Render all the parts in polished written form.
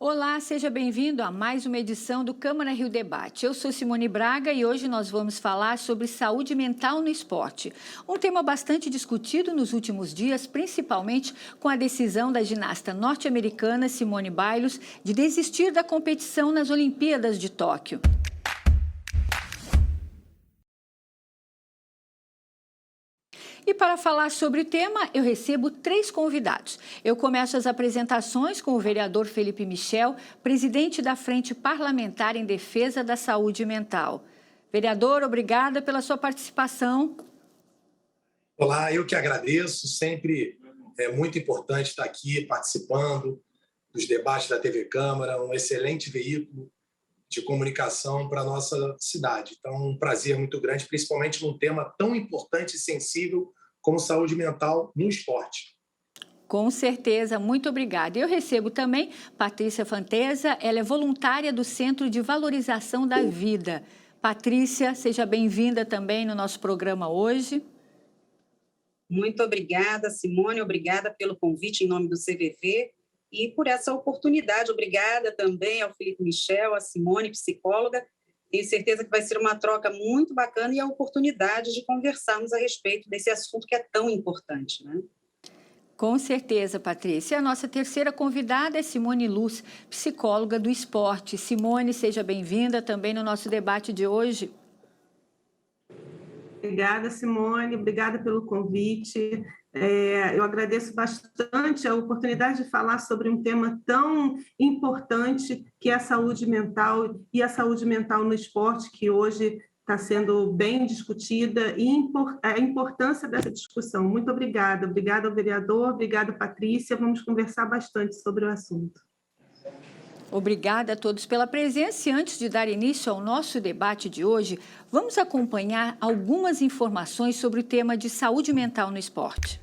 Olá, seja bem-vindo a mais uma edição do Câmara Rio Debate. Eu sou Simone Braga e hoje nós vamos falar sobre saúde mental no esporte. Um tema bastante discutido nos últimos dias, principalmente com a decisão da ginasta norte-americana Simone Biles de desistir da competição nas Olimpíadas de Tóquio. E para falar sobre o tema, eu recebo 3 convidados. Eu começo as apresentações com o vereador Felipe Michel, presidente da Frente Parlamentar em Defesa da Saúde Mental. Vereador, obrigada pela sua participação. Olá, eu que agradeço. Sempre é muito importante estar aqui participando dos debates da TV Câmara, um excelente veículo de comunicação para a nossa cidade. Então, um prazer muito grande, principalmente num tema tão importante e sensível como saúde mental no esporte. Com certeza, muito obrigada. Eu recebo também Patrícia Fanteza, ela é voluntária do Centro de Valorização da Vida. Patrícia, seja bem-vinda também no nosso programa hoje. Muito obrigada, Simone, obrigada pelo convite em nome do CVV e por essa oportunidade. Obrigada também ao Felipe Michel, à Simone, psicóloga. Tenho certeza que vai ser uma troca muito bacana e a oportunidade de conversarmos a respeito desse assunto que é tão importante, né? Com certeza, Patrícia. A nossa terceira convidada é Simone Luz, psicóloga do esporte. Simone, seja bem-vinda também no nosso debate de hoje. Obrigada, Simone, obrigada pelo convite. Eu agradeço bastante a oportunidade de falar sobre um tema tão importante que é a saúde mental e a saúde mental no esporte, que hoje está sendo bem discutida, e a importância dessa discussão. Muito obrigada. Obrigada ao vereador, obrigada, Patrícia. Vamos conversar bastante sobre o assunto. Obrigada a todos pela presença e antes de dar início ao nosso debate de hoje, vamos acompanhar algumas informações sobre o tema de saúde mental no esporte.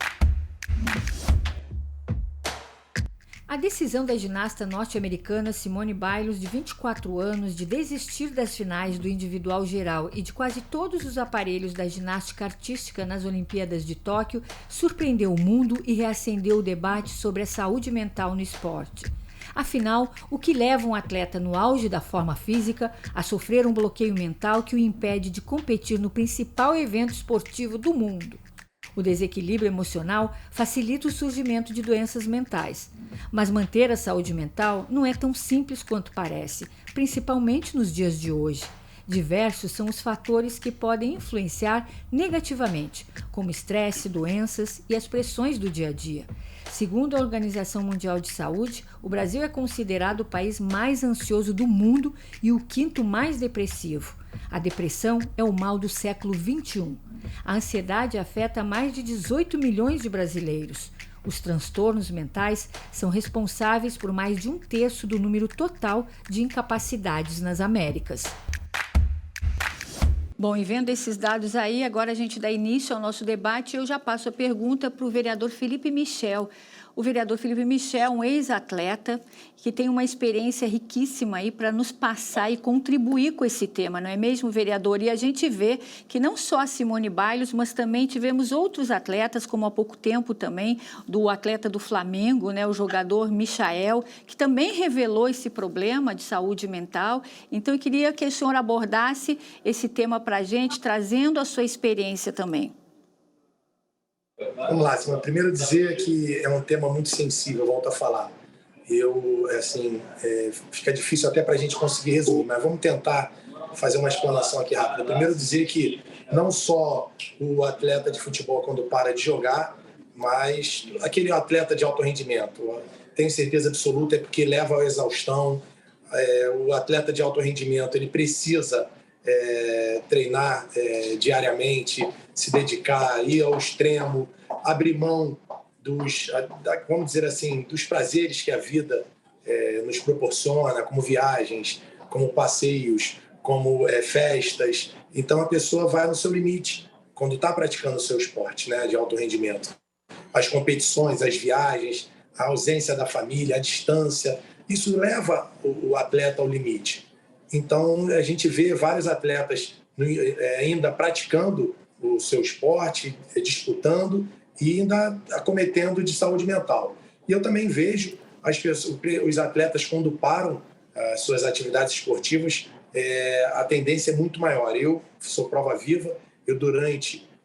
A decisão da ginasta norte-americana Simone Biles, de 24 anos, de desistir das finais do individual geral e de quase todos os aparelhos da ginástica artística nas Olimpíadas de Tóquio, surpreendeu o mundo e reacendeu o debate sobre a saúde mental no esporte. Afinal, o que leva um atleta no auge da forma física a sofrer um bloqueio mental que o impede de competir no principal evento esportivo do mundo? O desequilíbrio emocional facilita o surgimento de doenças mentais. Mas manter a saúde mental não é tão simples quanto parece, principalmente nos dias de hoje. Diversos são os fatores que podem influenciar negativamente, como estresse, doenças e as pressões do dia a dia. Segundo a Organização Mundial de Saúde, o Brasil é considerado o país mais ansioso do mundo e o 5º mais depressivo. A depressão é o mal do século XXI. A ansiedade afeta mais de 18 milhões de brasileiros. Os transtornos mentais são responsáveis por mais de 1/3 do número total de incapacidades nas Américas. Bom, e vendo esses dados aí, agora a gente dá início ao nosso debate. Eu já passo a pergunta para o vereador Felipe Michel. O vereador Felipe Michel, um ex-atleta, que tem uma experiência riquíssima aí para nos passar e contribuir com esse tema, não é mesmo, vereador? E a gente vê que não só a Simone Biles, mas também tivemos outros atletas, como há pouco tempo também, do atleta do Flamengo, né, o jogador Michael, que também revelou esse problema de saúde mental. Então, eu queria que o senhor abordasse esse tema para a gente, trazendo a sua experiência também. Vamos lá, Simone. Primeiro dizer que é um tema muito sensível, volto a falar. Fica difícil até para a gente conseguir resumir, mas vamos tentar fazer uma explanação aqui rápida. Primeiro dizer que não só o atleta de futebol quando para de jogar, mas aquele atleta de alto rendimento, tenho certeza absoluta, é porque leva à exaustão. O atleta de alto rendimento, ele precisa treinar diariamente, se dedicar, ir ao extremo, abrir mão vamos dizer assim, dos prazeres que a vida nos proporciona, como viagens, como passeios, como festas. Então, a pessoa vai no seu limite quando está praticando o seu esporte, né, de alto rendimento. As competições, as viagens, a ausência da família, a distância, isso leva o atleta ao limite. Então, a gente vê vários atletas ainda praticando o seu esporte, disputando e ainda acometendo de saúde mental. E eu também vejo os atletas, quando param as suas atividades esportivas, a tendência é muito maior. Eu sou prova viva,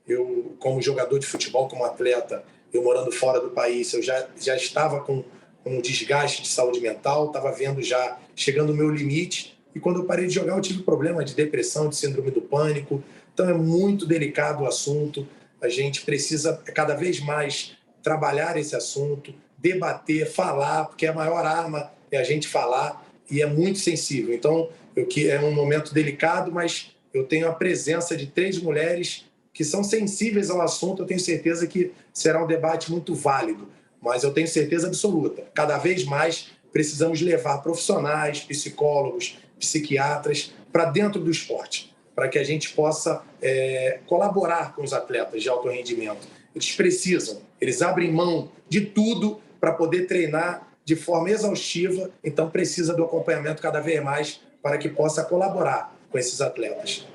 eu como jogador de futebol, como atleta, eu morando fora do país, eu já estava com um desgaste de saúde mental, estava vendo já chegando o meu limite, e quando eu parei de jogar eu tive problema de depressão, de síndrome do pânico. Então é muito delicado o assunto, a gente precisa cada vez mais trabalhar esse assunto, debater, falar, porque a maior arma é a gente falar, e é muito sensível. Então, é um momento delicado, mas eu tenho a presença de 3 mulheres que são sensíveis ao assunto. Eu tenho certeza que será um debate muito válido, mas eu tenho certeza absoluta. Cada vez mais precisamos levar profissionais, psicólogos, psiquiatras para dentro do esporte, para que a gente possa colaborar com os atletas de alto rendimento. Eles abrem mão de tudo para poder treinar de forma exaustiva, então precisa do acompanhamento cada vez mais para que possa colaborar com esses atletas.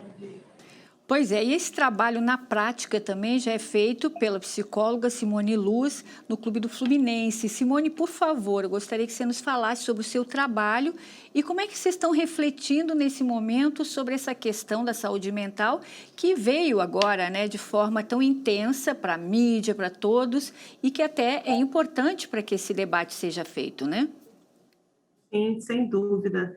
Pois é, e esse trabalho na prática também já é feito pela psicóloga Simone Luz, no Clube do Fluminense. Simone, por favor, eu gostaria que você nos falasse sobre o seu trabalho e como é que vocês estão refletindo nesse momento sobre essa questão da saúde mental, que veio agora, né, de forma tão intensa para a mídia, para todos, e que até é importante para que esse debate seja feito, né? Sim, sem dúvida.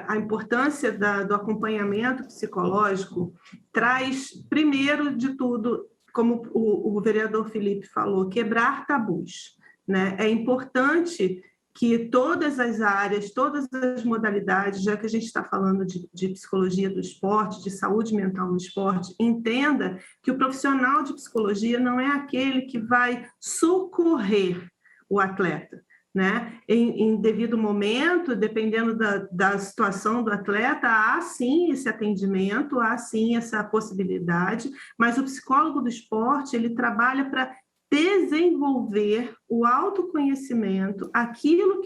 A importância do acompanhamento psicológico traz, primeiro de tudo, como o vereador Felipe falou, quebrar tabus, né? É importante que todas as áreas, todas as modalidades, já que a gente está falando de psicologia do esporte, de saúde mental no esporte, entenda que o profissional de psicologia não é aquele que vai socorrer o atleta, né? Em devido momento, dependendo da situação do atleta, há sim esse atendimento, há sim essa possibilidade, mas o psicólogo do esporte, ele trabalha para desenvolver o autoconhecimento, aquilo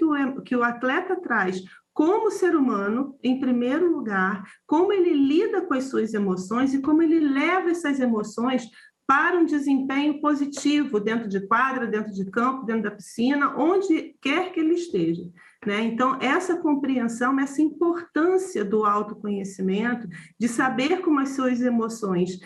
que o atleta traz como ser humano, em primeiro lugar, como ele lida com as suas emoções e como ele leva essas emoções para um desempenho positivo dentro de quadra, dentro de campo, dentro da piscina, onde quer que ele esteja, né? Então, essa compreensão, essa importância do autoconhecimento, de saber como as suas emoções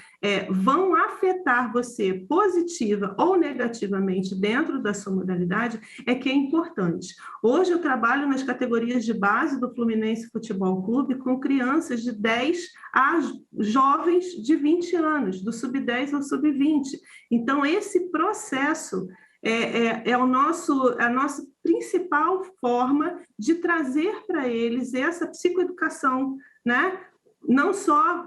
vão afetar você positiva ou negativamente dentro da sua modalidade, é que é importante. Hoje eu trabalho nas categorias de base do Fluminense Futebol Clube com crianças de 10 a jovens de 20 anos, do sub-10 ao sub-20. Então, esse processo é a nossa principal forma de trazer para eles essa psicoeducação, né? Não só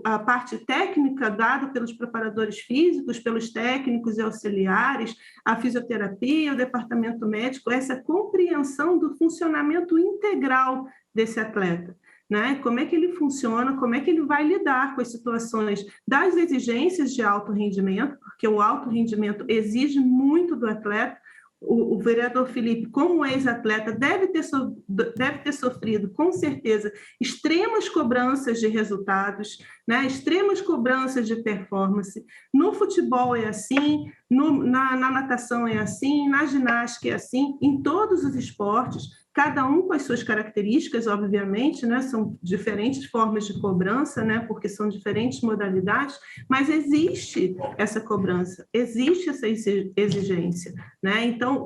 a parte técnica dada pelos preparadores físicos, pelos técnicos e auxiliares, a fisioterapia, o departamento médico, essa compreensão do funcionamento integral desse atleta, né? Como é que ele funciona, como é que ele vai lidar com as situações das exigências de alto rendimento, porque o alto rendimento exige muito do atleta. O vereador Felipe, como ex-atleta, deve ter sofrido, com certeza, extremas cobranças de resultados, né? Extremas cobranças de performance. No futebol é assim, na natação é assim, na ginástica é assim, em todos os esportes, cada um com as suas características, obviamente, né? São diferentes formas de cobrança, né? Porque são diferentes modalidades, mas existe essa cobrança, existe essa exigência, né? Então,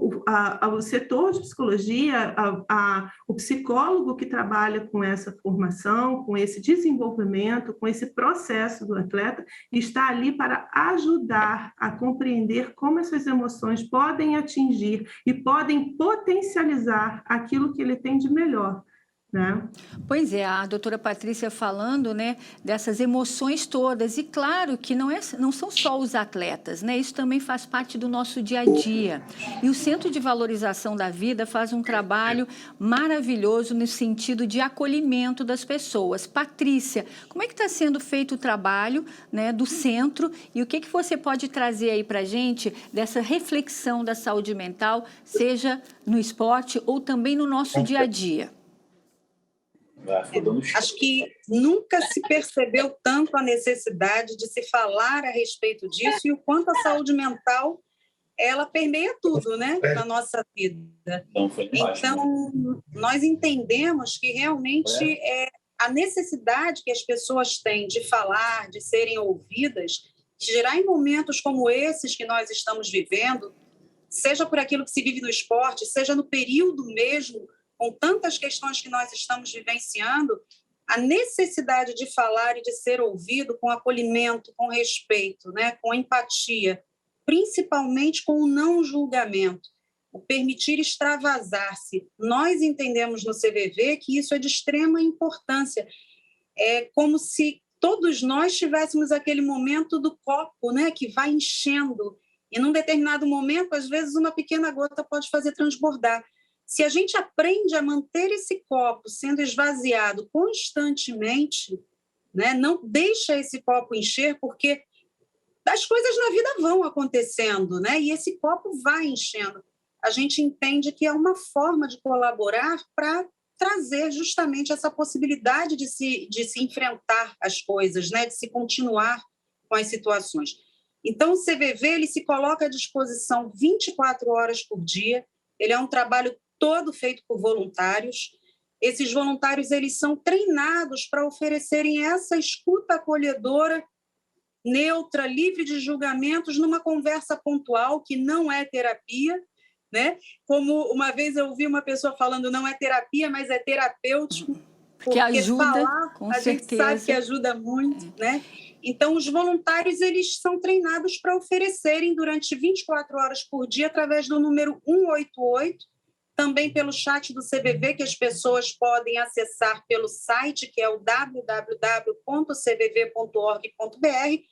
o setor de psicologia, o psicólogo que trabalha com essa formação, com esse desenvolvimento, com esse processo do atleta, está ali para ajudar a compreender como essas emoções podem atingir e podem potencializar aquilo que ele tem de melhor, né? Pois é, a doutora Patrícia falando, né, dessas emoções todas, e claro que não são só os atletas, né, isso também faz parte do nosso dia a dia, e o Centro de Valorização da Vida faz um trabalho maravilhoso no sentido de acolhimento das pessoas. Patrícia, como é que está sendo feito o trabalho, né, do centro, e o que você pode trazer aí para a gente dessa reflexão da saúde mental, seja no esporte ou também no nosso dia a dia? Acho que nunca se percebeu tanto a necessidade de se falar a respeito disso e o quanto a saúde mental ela permeia tudo, né, na nossa vida. Então, nós entendemos que realmente a necessidade que as pessoas têm de falar, de serem ouvidas, gerar em momentos como esses que nós estamos vivendo, seja por aquilo que se vive no esporte, seja no período mesmo, com tantas questões que nós estamos vivenciando, a necessidade de falar e de ser ouvido com acolhimento, com respeito, né, com empatia, principalmente com o não julgamento, o permitir extravasar-se. Nós entendemos no CVV que isso é de extrema importância. É como se todos nós tivéssemos aquele momento do copo, né, que vai enchendo. E num determinado momento, às vezes, uma pequena gota pode fazer transbordar. Se a gente aprende a manter esse copo sendo esvaziado constantemente, né, não deixa esse copo encher, porque as coisas na vida vão acontecendo, né, e esse copo vai enchendo. A gente entende que é uma forma de colaborar para trazer justamente essa possibilidade de se enfrentar as coisas, né, de se continuar com as situações. Então, o CVV ele se coloca à disposição 24 horas por dia, ele é um trabalho todo feito por voluntários. Esses voluntários eles são treinados para oferecerem essa escuta acolhedora, neutra, livre de julgamentos, numa conversa pontual, que não é terapia, né? Como uma vez eu ouvi uma pessoa falando, não é terapia, mas é terapêutico, porque ajuda, falar, com a certeza. gente sabe que ajuda muito, né? Então, os voluntários eles são treinados para oferecerem durante 24 horas por dia, através do número 188, também pelo chat do CVV, que as pessoas podem acessar pelo site, que é o www.cvv.org.br,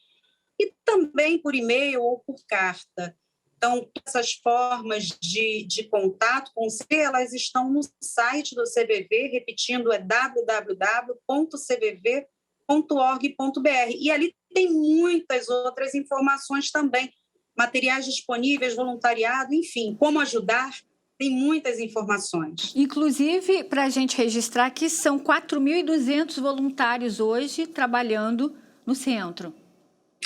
e também por e-mail ou por carta. Então, essas formas de contato com o CVV, elas estão no site do CVV, repetindo, é www.cvv.org.br. E ali tem muitas outras informações também, materiais disponíveis, voluntariado, enfim, como ajudar, tem muitas informações. Inclusive, para a gente registrar que são 4.200 voluntários hoje trabalhando no centro.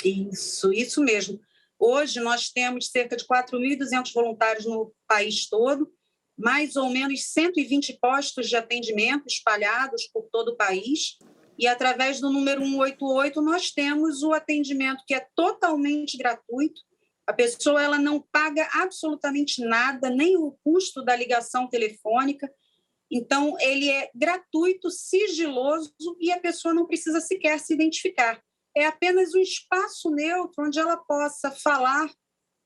Isso mesmo. Hoje nós temos cerca de 4.200 voluntários no país todo, mais ou menos 120 postos de atendimento espalhados por todo o país. E através do número 188 nós temos o atendimento que é totalmente gratuito. A pessoa ela não paga absolutamente nada, nem o custo da ligação telefônica. Então, ele é gratuito, sigiloso e a pessoa não precisa sequer se identificar. É apenas um espaço neutro onde ela possa falar,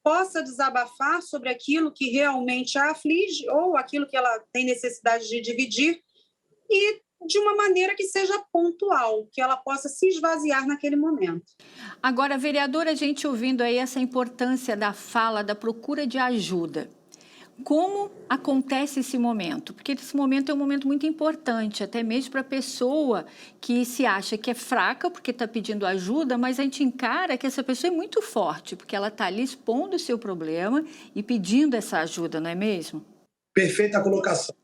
possa desabafar sobre aquilo que realmente a aflige ou aquilo que ela tem necessidade de dividir e de uma maneira que seja pontual, que ela possa se esvaziar naquele momento. Agora, vereadora, a gente ouvindo aí essa importância da fala, da procura de ajuda. Como acontece esse momento? Porque esse momento é um momento muito importante, até mesmo para a pessoa que se acha que é fraca porque está pedindo ajuda, mas a gente encara que essa pessoa é muito forte, porque ela está ali expondo o seu problema e pedindo essa ajuda, não é mesmo? Perfeita colocação.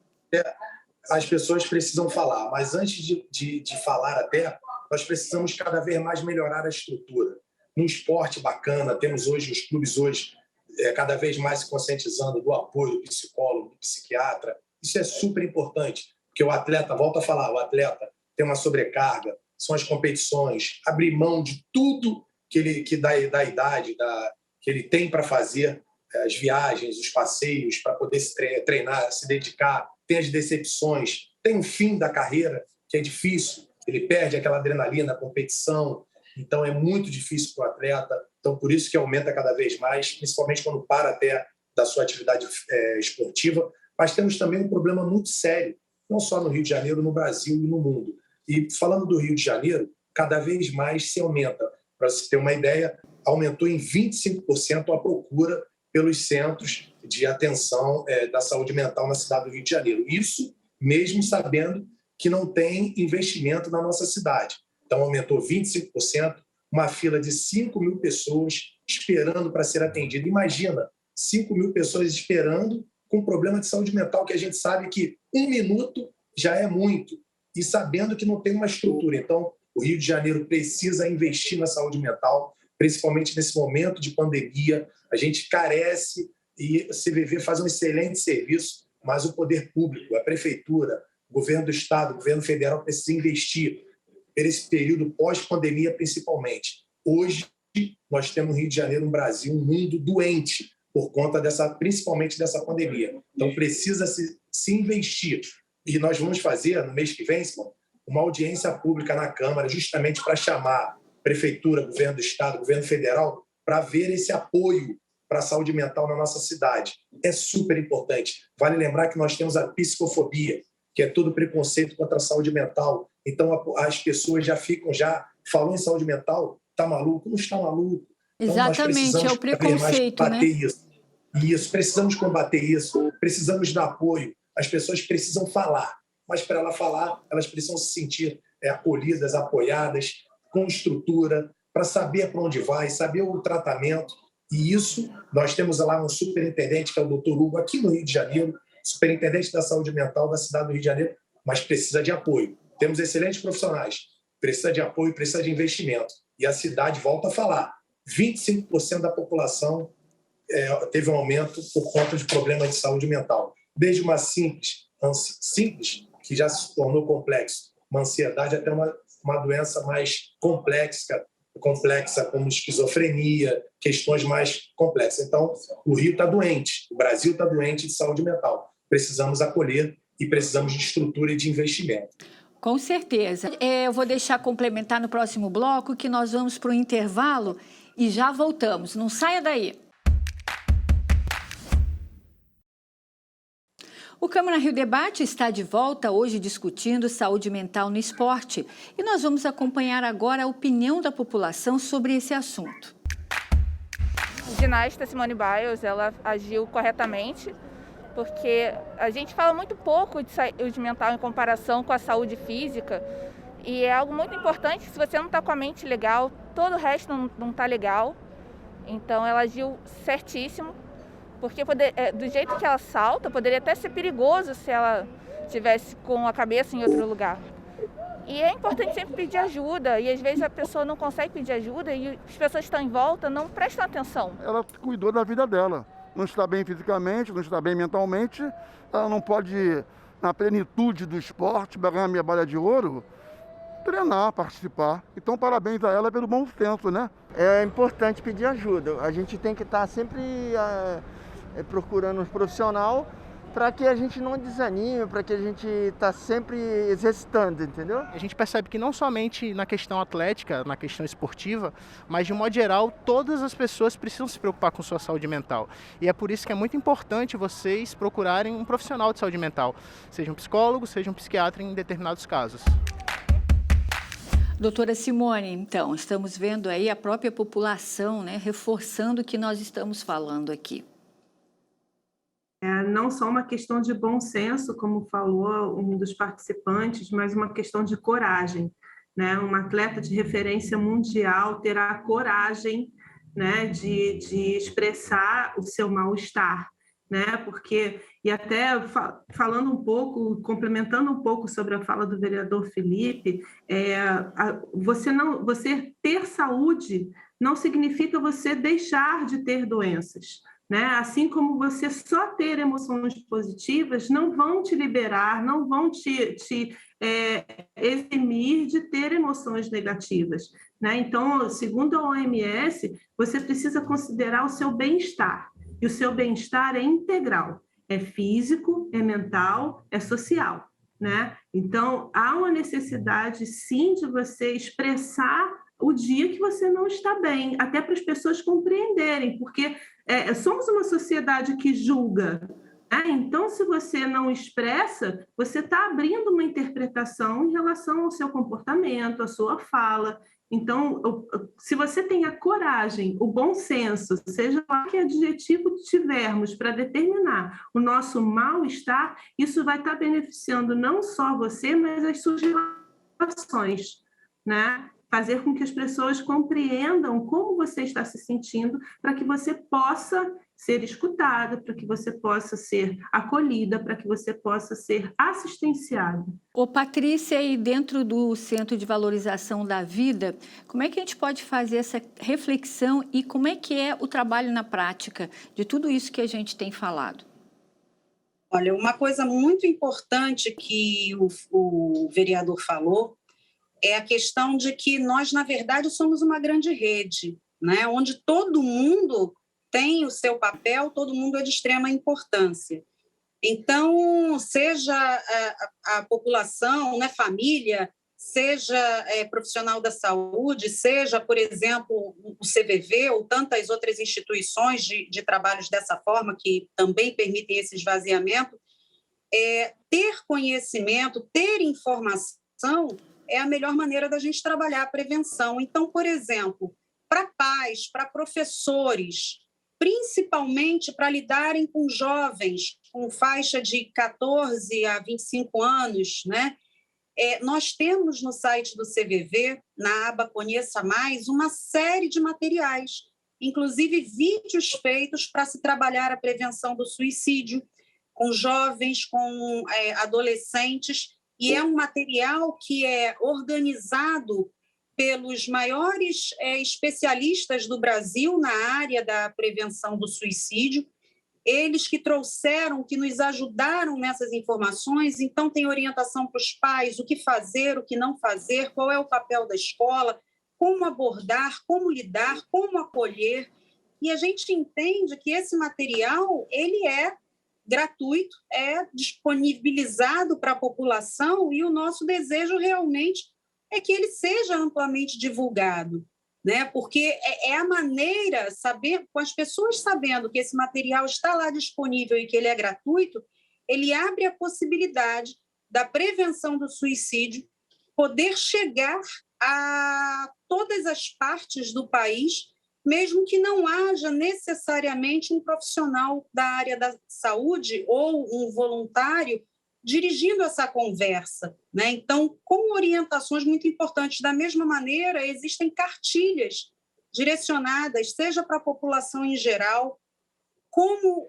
As pessoas precisam falar, mas antes de falar até, nós precisamos cada vez mais melhorar a estrutura. No esporte bacana, temos hoje, os clubes hoje, cada vez mais se conscientizando do apoio do psicólogo, do psiquiatra. Isso é super importante, porque o atleta, volta a falar, o atleta tem uma sobrecarga, são as competições, abrir mão de tudo que da idade que ele tem para fazer, as viagens, os passeios, para poder se treinar, se dedicar, tem as decepções, tem o fim da carreira, que é difícil, ele perde aquela adrenalina, a competição, então é muito difícil para o atleta, então por isso que aumenta cada vez mais, principalmente quando para até da sua atividade esportiva, mas temos também um problema muito sério, não só no Rio de Janeiro, no Brasil e no mundo. E falando do Rio de Janeiro, cada vez mais se aumenta. Para você ter uma ideia, aumentou em 25% a procura pelos centros de atenção da saúde mental na cidade do Rio de Janeiro. Isso mesmo sabendo que não tem investimento na nossa cidade. Então, aumentou 25%, uma fila de 5 mil pessoas esperando para ser atendida. Imagina, 5 mil pessoas esperando com problema de saúde mental, que a gente sabe que 1 minuto já é muito, e sabendo que não tem uma estrutura. Então, o Rio de Janeiro precisa investir na saúde mental, principalmente nesse momento de pandemia. A gente carece e a CVV faz um excelente serviço, mas o poder público, a prefeitura, o governo do estado, o governo federal precisa investir nesse período pós-pandemia, principalmente. Hoje, nós temos no Rio de Janeiro, no Brasil, um mundo doente por conta principalmente dessa pandemia. Então, precisa se investir. E nós vamos fazer, no mês que vem, Simão, uma audiência pública na Câmara, justamente para chamar prefeitura, governo do estado, governo federal, para ver esse apoio para a saúde mental na nossa cidade. É super importante. Vale lembrar que nós temos a psicofobia, que é todo preconceito contra a saúde mental. Então, as pessoas falou em saúde mental, está maluco? Não está maluco. Então, Exatamente, é o preconceito, né? Isso, precisamos combater isso, precisamos dar apoio. As pessoas precisam falar, mas para ela falar, elas precisam se sentir acolhidas, apoiadas, com estrutura, para saber para onde vai, saber o tratamento. E isso, nós temos lá um superintendente, que é o Dr. Hugo, aqui no Rio de Janeiro, superintendente da saúde mental da cidade do Rio de Janeiro, mas precisa de apoio. Temos excelentes profissionais, precisa de apoio, precisa de investimento. E a cidade volta a falar, 25% da população teve um aumento por conta de problemas de saúde mental. Desde uma simples, que já se tornou complexo, uma ansiedade, até uma doença mais complexa como esquizofrenia, questões mais complexas. Então, o Rio está doente, o Brasil está doente de saúde mental. Precisamos acolher e precisamos de estrutura e de investimento. Com certeza. Eu vou deixar complementar no próximo bloco, que nós vamos para o intervalo e já voltamos. Não saia daí. O Câmara Rio Debate está de volta hoje discutindo saúde mental no esporte e nós vamos acompanhar agora a opinião da população sobre esse assunto. A ginasta Simone Biles, ela agiu corretamente, porque a gente fala muito pouco de saúde mental em comparação com a saúde física e é algo muito importante. Se você não está com a mente legal, todo o resto não está legal. Então ela agiu certíssimo. Porque do jeito que ela salta, poderia até ser perigoso se ela estivesse com a cabeça em outro lugar. E é importante sempre pedir ajuda, e às vezes a pessoa não consegue pedir ajuda e as pessoas que estão em volta não prestam atenção. Ela cuidou da vida dela, não está bem fisicamente, não está bem mentalmente, ela não pode, na plenitude do esporte, ganhar a medalha de ouro, treinar, participar. Então, parabéns a ela pelo bom senso, né? É importante pedir ajuda, a gente tem que estar sempre procurando um profissional para que a gente não desanime, para que a gente está sempre exercitando, entendeu? A gente percebe que não somente na questão atlética, na questão esportiva, mas de um modo geral, todas as pessoas precisam se preocupar com sua saúde mental. E é por isso que é muito importante vocês procurarem um profissional de saúde mental, seja um psicólogo, seja um psiquiatra em determinados casos. Doutora Simone, então, estamos vendo aí a própria população, né, reforçando o que nós estamos falando aqui. Não só uma questão de bom senso, como falou um dos participantes, mas uma questão de coragem, né? Um atleta de referência mundial terá a coragem, né, de expressar o seu mal-estar, né? Porque, e até falando um pouco, complementando um pouco sobre a fala do vereador Felipe, você ter saúde não significa você deixar de ter doenças, né? Assim como você só ter emoções positivas não vão te liberar, não vão te eximir de ter emoções negativas, né? Então, segundo a OMS, você precisa considerar o seu bem-estar, e o seu bem-estar é integral, é físico, é mental, é social, né? Então, há uma necessidade, sim, de você expressar o dia que você não está bem, até para as pessoas compreenderem, porque somos uma sociedade que julga, né? Então, se você não expressa, você está abrindo uma interpretação em relação ao seu comportamento, à sua fala. Então, se você tem a coragem, o bom senso, seja lá que adjetivo tivermos para determinar o nosso mal-estar, isso vai estar beneficiando não só você, mas as suas relações, né? fazer com que as pessoas compreendam como você está se sentindo, para que você possa ser escutada, para que você possa ser acolhida, para que você possa ser assistenciada. Ô, Patrícia, e dentro do Centro de Valorização da Vida, como é que a gente pode fazer essa reflexão e como é que é o trabalho na prática de tudo isso que a gente tem falado? Olha, uma coisa muito importante que o vereador falou é a questão de que nós, na verdade, somos uma grande rede, né? Onde todo mundo tem o seu papel, todo mundo é de extrema importância. Então, seja a população, né, família, seja profissional da saúde, seja, por exemplo, o CVV ou tantas outras instituições de trabalhos dessa forma que também permitem esse esvaziamento, ter conhecimento, ter informação é a melhor maneira da gente trabalhar a prevenção. Então, por exemplo, para pais, para professores, principalmente para lidarem com jovens com faixa de 14 a 25 anos, né? Nós temos no site do CVV, na aba Conheça Mais, uma série de materiais, inclusive vídeos feitos para se trabalhar a prevenção do suicídio com jovens, com adolescentes, e é um material que é organizado pelos maiores especialistas do Brasil na área da prevenção do suicídio, eles que trouxeram, que nos ajudaram nessas informações. Então, tem orientação para os pais, o que fazer, o que não fazer, qual é o papel da escola, como abordar, como lidar, como acolher. E a gente entende que esse material ele é gratuito, é disponibilizado para a população e o nosso desejo realmente é que ele seja amplamente divulgado, né? Porque é a maneira, saber, com as pessoas sabendo que esse material está lá disponível e que ele é gratuito, ele abre a possibilidade da prevenção do suicídio poder chegar a todas as partes do país, mesmo que não haja necessariamente um profissional da área da saúde ou um voluntário dirigindo essa conversa, né? Então, com orientações muito importantes. Da mesma maneira, existem cartilhas direcionadas, seja para a população em geral, como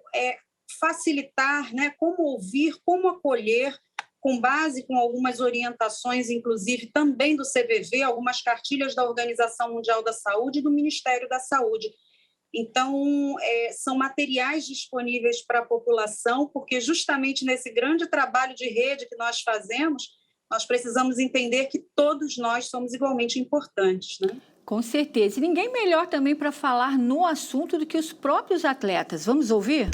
facilitar, né? Como ouvir, como acolher, com base com algumas orientações, inclusive também do CVV, algumas cartilhas da Organização Mundial da Saúde e do Ministério da Saúde. Então, são materiais disponíveis para a população, porque justamente nesse grande trabalho de rede que nós fazemos, nós precisamos entender que todos nós somos igualmente importantes, né? Com certeza. E ninguém melhor também para falar no assunto do que os próprios atletas. Vamos ouvir?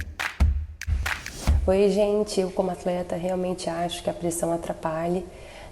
Oi, gente. Eu, como atleta, realmente acho que a pressão atrapalha,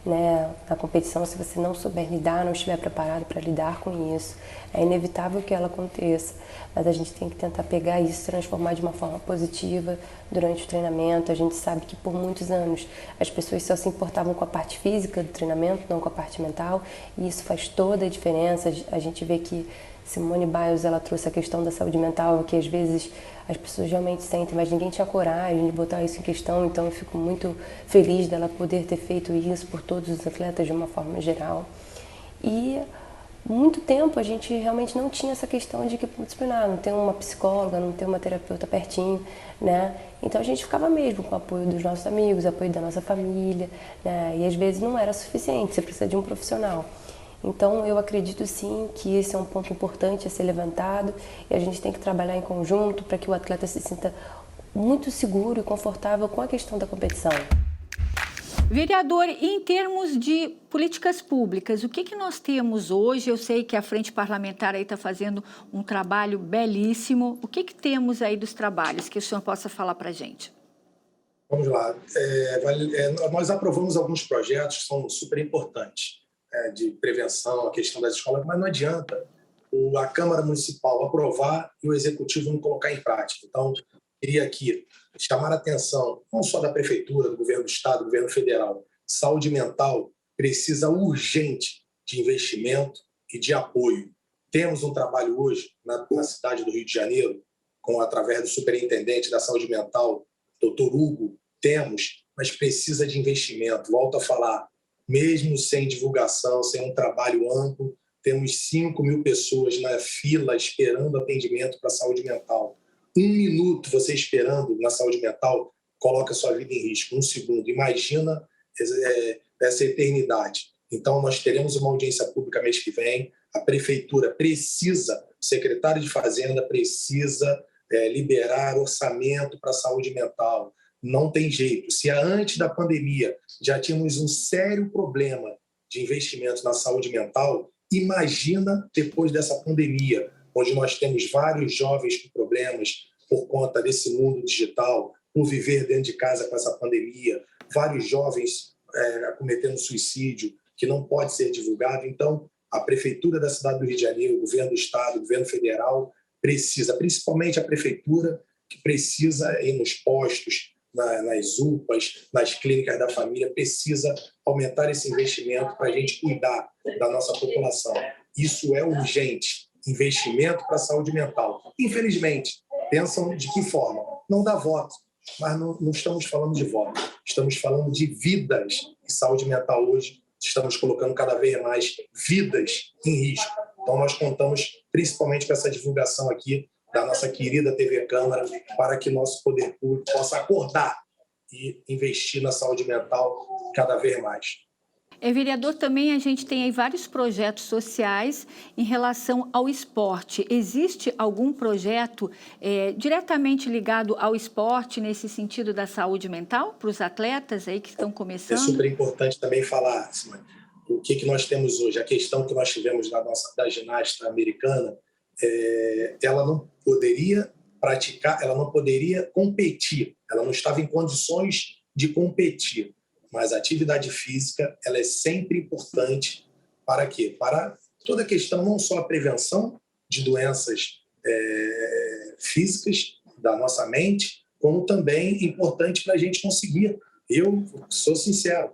né, na competição. Se você não souber lidar, não estiver preparado para lidar com isso, é inevitável que ela aconteça, mas a gente tem que tentar pegar isso e transformar de uma forma positiva durante o treinamento. A gente sabe que por muitos anos as pessoas só se importavam com a parte física do treinamento, não com a parte mental, e isso faz toda a diferença. A gente vê que Simone Biles, ela trouxe a questão da saúde mental, que às vezes as pessoas realmente sentem, mas ninguém tinha coragem de botar isso em questão. Então eu fico muito feliz dela poder ter feito isso por todos os atletas de uma forma geral. E muito tempo a gente realmente não tinha essa questão de equipe multidisciplinar, não tem uma psicóloga, não tem uma terapeuta pertinho, né? Então a gente ficava mesmo com o apoio dos nossos amigos, apoio da nossa família, né? E às vezes não era suficiente, você precisa de um profissional. Então, eu acredito sim que esse é um ponto importante a ser levantado e a gente tem que trabalhar em conjunto para que o atleta se sinta muito seguro e confortável com a questão da competição. Vereador, em termos de políticas públicas, o que nós temos hoje? Eu sei que a Frente Parlamentar aí está fazendo um trabalho belíssimo. O que temos aí dos trabalhos que o senhor possa falar para a gente? Vamos lá. Nós aprovamos alguns projetos que são super importantes. De prevenção, a questão das escolas, mas não adianta a Câmara Municipal aprovar e o Executivo não colocar em prática. Então, queria aqui chamar a atenção, não só da Prefeitura, do Governo do Estado, do Governo Federal. Saúde mental precisa urgente de investimento e de apoio. Temos um trabalho hoje na cidade do Rio de Janeiro, através do Superintendente da Saúde Mental, Dr. Hugo, mas precisa de investimento. Volto a falar, mesmo sem divulgação, sem um trabalho amplo, temos 5.000 pessoas na fila esperando atendimento para a saúde mental. 1 minuto você esperando na saúde mental coloca a sua vida em risco. 1 segundo. Imagina essa eternidade. Então, nós teremos uma audiência pública mês que vem. A prefeitura precisa, o secretário de Fazenda precisa liberar orçamento para a saúde mental. Não tem jeito. Se antes da pandemia já tínhamos um sério problema de investimento na saúde mental, imagina depois dessa pandemia, onde nós temos vários jovens com problemas por conta desse mundo digital, por viver dentro de casa com essa pandemia, vários jovens cometendo suicídio, que não pode ser divulgado. Então, a Prefeitura da cidade do Rio de Janeiro, o Governo do Estado, o Governo Federal, precisa, principalmente a Prefeitura, que precisa ir nos postos, nas UPAs, nas clínicas da família, precisa aumentar esse investimento para a gente cuidar da nossa população. Isso é urgente, investimento para a saúde mental. Infelizmente, pensam de que forma? Não dá voto, mas não estamos falando de voto, estamos falando de vidas. E saúde mental hoje, estamos colocando cada vez mais vidas em risco. Então, nós contamos principalmente com essa divulgação aqui da nossa querida TV Câmara, para que nosso poder público possa acordar e investir na saúde mental cada vez mais. Vereador, também a gente tem aí vários projetos sociais em relação ao esporte. Existe algum projeto diretamente ligado ao esporte nesse sentido da saúde mental para os atletas aí que estão começando? É super importante também falar, Simone, o que nós temos hoje. A questão que nós tivemos da ginasta americana, ela não poderia praticar, ela não poderia competir, ela não estava em condições de competir. Mas a atividade física, ela é sempre importante para quê? Para toda a questão, não só a prevenção de doenças físicas da nossa mente, como também importante para a gente conseguir. Eu sou sincero,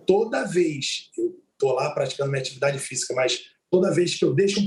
toda vez, eu estou lá praticando minha atividade física, mas toda vez que eu deixo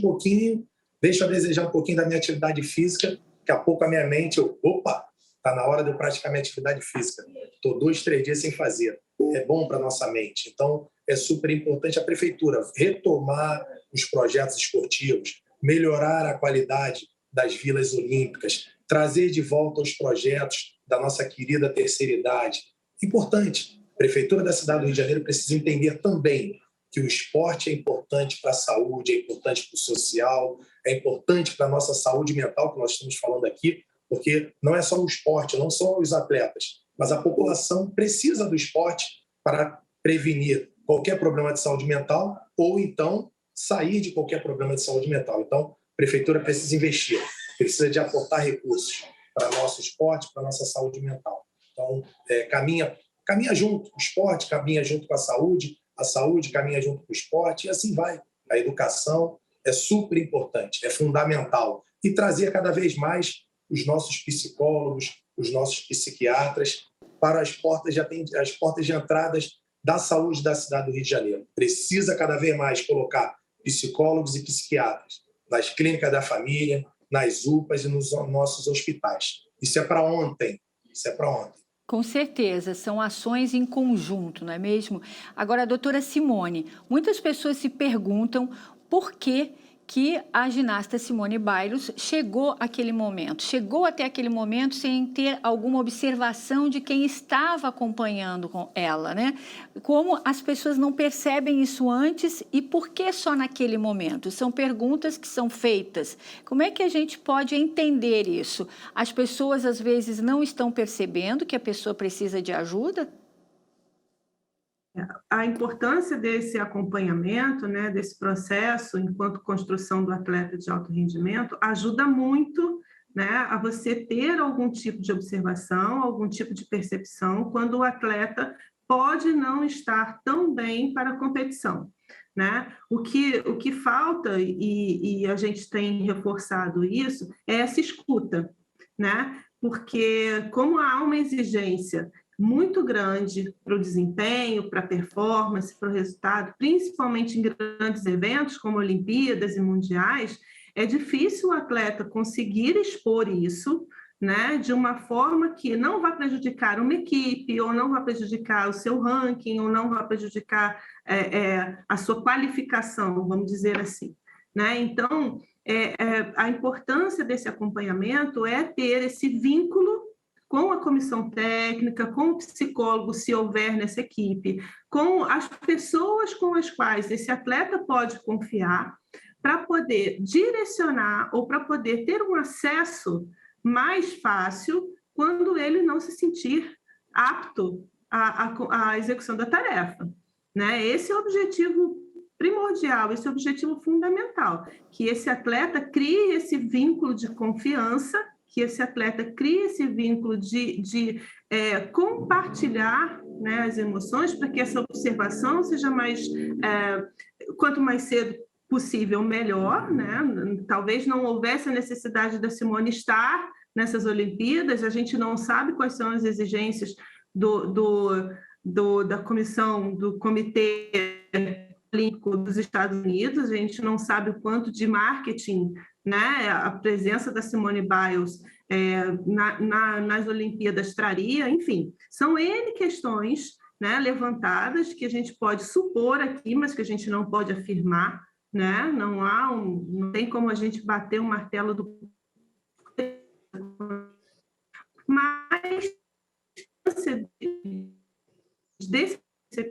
a desejar um pouquinho da minha atividade física, daqui a pouco a minha mente, está na hora de eu praticar minha atividade física. Estou 2, 3 dias sem fazer. É bom para a nossa mente. Então, é super importante a Prefeitura retomar os projetos esportivos, melhorar a qualidade das vilas olímpicas, trazer de volta os projetos da nossa querida terceira idade. Importante. A Prefeitura da cidade do Rio de Janeiro precisa entender também que o esporte é importante para a saúde, é importante para o social, é importante para a nossa saúde mental, que nós estamos falando aqui, porque não é só o esporte, não são os atletas, mas a população precisa do esporte para prevenir qualquer problema de saúde mental ou então sair de qualquer problema de saúde mental. Então, a Prefeitura precisa investir, precisa de aportar recursos para nosso esporte, para nossa saúde mental. Então, caminha junto, o esporte caminha junto com a saúde caminha junto com o esporte, e assim vai. A educação é super importante, é fundamental. E trazer cada vez mais os nossos psicólogos, os nossos psiquiatras para as portas de entradas da saúde da cidade do Rio de Janeiro. Precisa cada vez mais colocar psicólogos e psiquiatras nas clínicas da família, nas UPAs e nos nossos hospitais. Isso é para ontem. Com certeza, são ações em conjunto, não é mesmo? Agora, doutora Simone, muitas pessoas se perguntam por que a ginasta Simone Biles chegou até aquele momento sem ter alguma observação de quem estava acompanhando com ela, né? Como as pessoas não percebem isso antes e por que só naquele momento? São perguntas que são feitas. Como é que a gente pode entender isso? As pessoas, às vezes, não estão percebendo que a pessoa precisa de ajuda? A importância desse acompanhamento, né, desse processo, enquanto construção do atleta de alto rendimento, ajuda muito, né, a você ter algum tipo de observação, algum tipo de percepção, quando o atleta pode não estar tão bem para a competição. Né? O que falta, e a gente tem reforçado isso, é essa escuta, né? Porque como há uma exigência muito grande para o desempenho, para a performance, para o resultado, principalmente em grandes eventos como Olimpíadas e Mundiais, é difícil o atleta conseguir expor isso, né, de uma forma que não vai prejudicar uma equipe, ou não vai prejudicar o seu ranking, ou não vai prejudicar a sua qualificação, vamos dizer assim, né? Então, a importância desse acompanhamento é ter esse vínculo com a comissão técnica, com o psicólogo, se houver nessa equipe, com as pessoas com as quais esse atleta pode confiar, para poder direcionar ou para poder ter um acesso mais fácil quando ele não se sentir apto à execução da tarefa, né? Esse é o objetivo primordial, esse é o objetivo fundamental, que esse atleta crie esse vínculo de confiança, que esse atleta crie esse vínculo de compartilhar, né, as emoções, para que essa observação seja quanto mais cedo possível, melhor, né? Talvez não houvesse a necessidade da Simone estar nessas Olimpíadas, a gente não sabe quais são as exigências da comissão, do Comitê Olímpico dos Estados Unidos, a gente não sabe o quanto de marketing, né, a presença da Simone Biles nas Olimpíadas traria, enfim, são N questões, né, levantadas que a gente pode supor aqui, mas que a gente não pode afirmar, né? Não tem como a gente bater o martelo do... Mas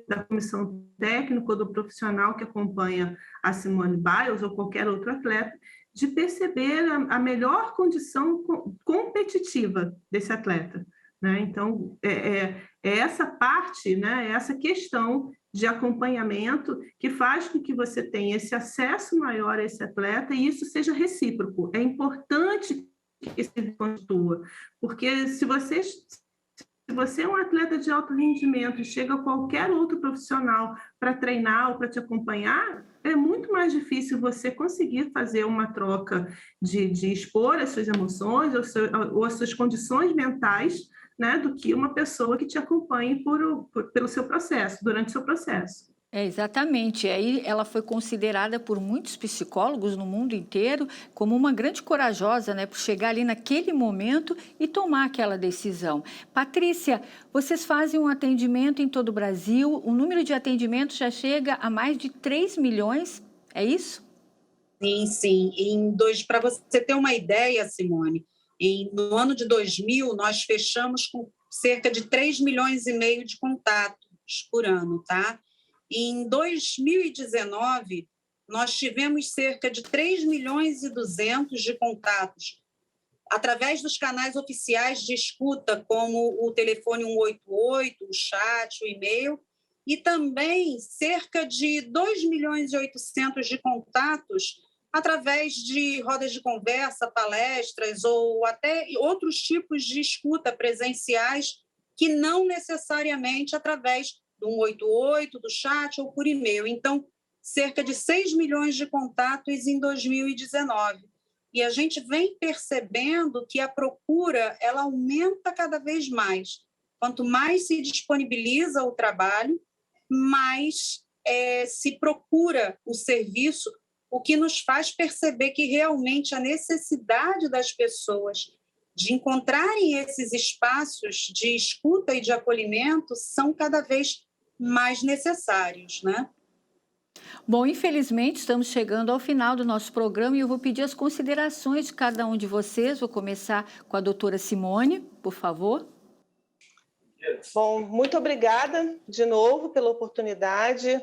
da comissão técnica ou do profissional que acompanha a Simone Biles ou qualquer outro atleta, de perceber a melhor condição competitiva desse atleta, né? Então, essa parte, né, essa questão de acompanhamento que faz com que você tenha esse acesso maior a esse atleta e isso seja recíproco. É importante que isso se construa, porque se você é um atleta de alto rendimento e chega qualquer outro profissional para treinar ou para te acompanhar, é muito mais difícil você conseguir fazer uma troca de expor as suas emoções ou as suas condições mentais, né, do que uma pessoa que te acompanhe pelo seu processo, durante o seu processo. Exatamente. Aí ela foi considerada por muitos psicólogos no mundo inteiro como uma grande corajosa, né, por chegar ali naquele momento e tomar aquela decisão. Patrícia, vocês fazem um atendimento em todo o Brasil, o número de atendimentos já chega a mais de 3 milhões, é isso? Sim. Para você ter uma ideia, Simone, no ano de 2000, nós fechamos com cerca de 3,5 milhões de contatos por ano, tá? Em 2019, nós tivemos cerca de 3,2 milhões de contatos através dos canais oficiais de escuta, como o telefone 188, o chat, o e-mail, e também cerca de 2,8 milhões de contatos através de rodas de conversa, palestras ou até outros tipos de escuta presenciais que não necessariamente através do 188, do chat ou por e-mail. Então, cerca de 6 milhões de contatos em 2019. E a gente vem percebendo que a procura ela aumenta cada vez mais. Quanto mais se disponibiliza o trabalho, mais se procura o serviço, o que nos faz perceber que realmente a necessidade das pessoas de encontrarem esses espaços de escuta e de acolhimento são cada vez mais necessários, né? Bom, infelizmente estamos chegando ao final do nosso programa e eu vou pedir as considerações de cada um de vocês. Vou começar com a doutora Simone, por favor. Bom, muito obrigada de novo pela oportunidade.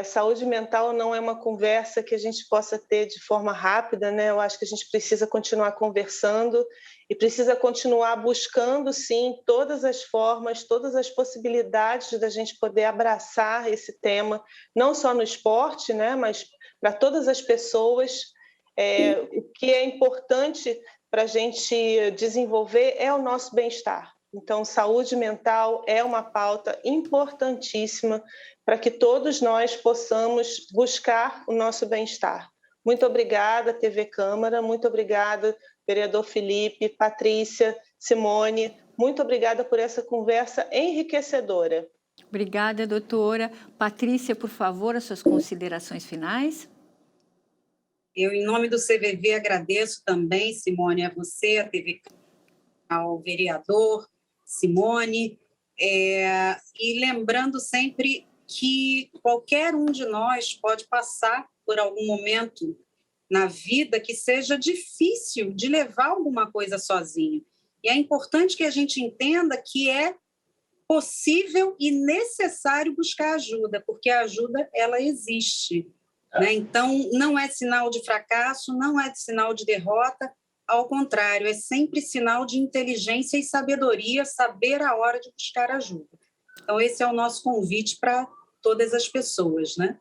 Saúde mental não é uma conversa que a gente possa ter de forma rápida, né? Eu acho que a gente precisa continuar conversando e precisa continuar buscando, sim, todas as formas, todas as possibilidades da gente poder abraçar esse tema, não só no esporte, né? Mas para todas as pessoas. O que é importante para a gente desenvolver é o nosso bem-estar. Então, saúde mental é uma pauta importantíssima para que todos nós possamos buscar o nosso bem-estar. Muito obrigada, TV Câmara, muito obrigada, vereador Felipe, Patrícia, Simone, muito obrigada por essa conversa enriquecedora. Obrigada, doutora. Patrícia, por favor, as suas considerações finais. Eu, em nome do CVV, agradeço também, Simone, a você, a TV ao vereador Simone, e lembrando sempre que qualquer um de nós pode passar por algum momento na vida que seja difícil de levar alguma coisa sozinho. E é importante que a gente entenda que é possível e necessário buscar ajuda, porque a ajuda, ela existe. Né? Então, não é sinal de fracasso, não é sinal de derrota, ao contrário, é sempre sinal de inteligência e sabedoria, saber a hora de buscar ajuda. Então, esse é o nosso convite para todas as pessoas, né?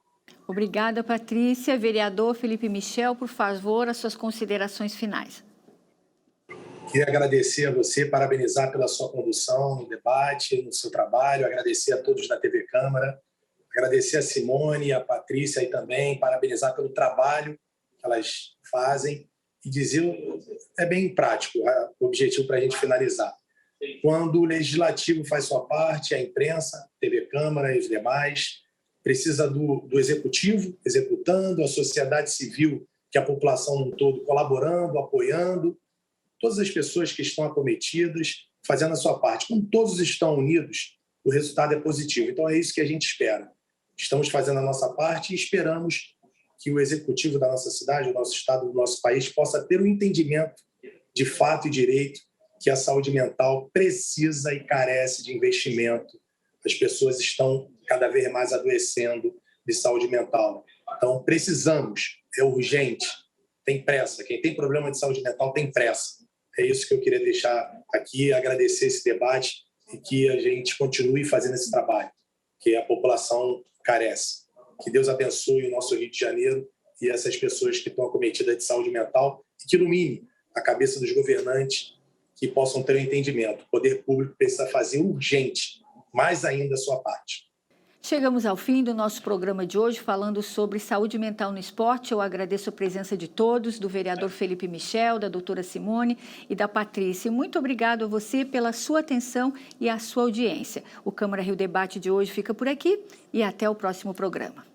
Obrigada, Patrícia. Vereador Felipe Michel, por favor, as suas considerações finais. Queria agradecer a você, parabenizar pela sua condução no debate, no seu trabalho, agradecer a todos da TV Câmara, agradecer a Simone, a Patrícia aí também, parabenizar pelo trabalho que elas fazem e dizer, é bem prático o objetivo para a gente finalizar. Quando o Legislativo faz sua parte, a imprensa, TV Câmara e os demais, precisa do Executivo executando, a sociedade civil, que a população no todo colaborando, apoiando, todas as pessoas que estão acometidas, fazendo a sua parte. Quando todos estão unidos, o resultado é positivo. Então, é isso que a gente espera. Estamos fazendo a nossa parte e esperamos que o Executivo da nossa cidade, do nosso estado, do nosso país, possa ter um entendimento de fato e direito que a saúde mental precisa e carece de investimento. As pessoas estão cada vez mais adoecendo de saúde mental. Então, precisamos, é urgente, tem pressa. Quem tem problema de saúde mental tem pressa. É isso que eu queria deixar aqui, agradecer esse debate e que a gente continue fazendo esse trabalho, que a população carece. Que Deus abençoe o nosso Rio de Janeiro e essas pessoas que estão acometidas de saúde mental e que ilumine a cabeça dos governantes que possam ter um entendimento. O poder público precisa fazer urgente, mais ainda a sua parte. Chegamos ao fim do nosso programa de hoje falando sobre saúde mental no esporte. Eu agradeço a presença de todos, do vereador Felipe Michel, da doutora Simone e da Patrícia. Muito obrigado a você pela sua atenção e a sua audiência. O Câmara Rio Debate de hoje fica por aqui e até o próximo programa.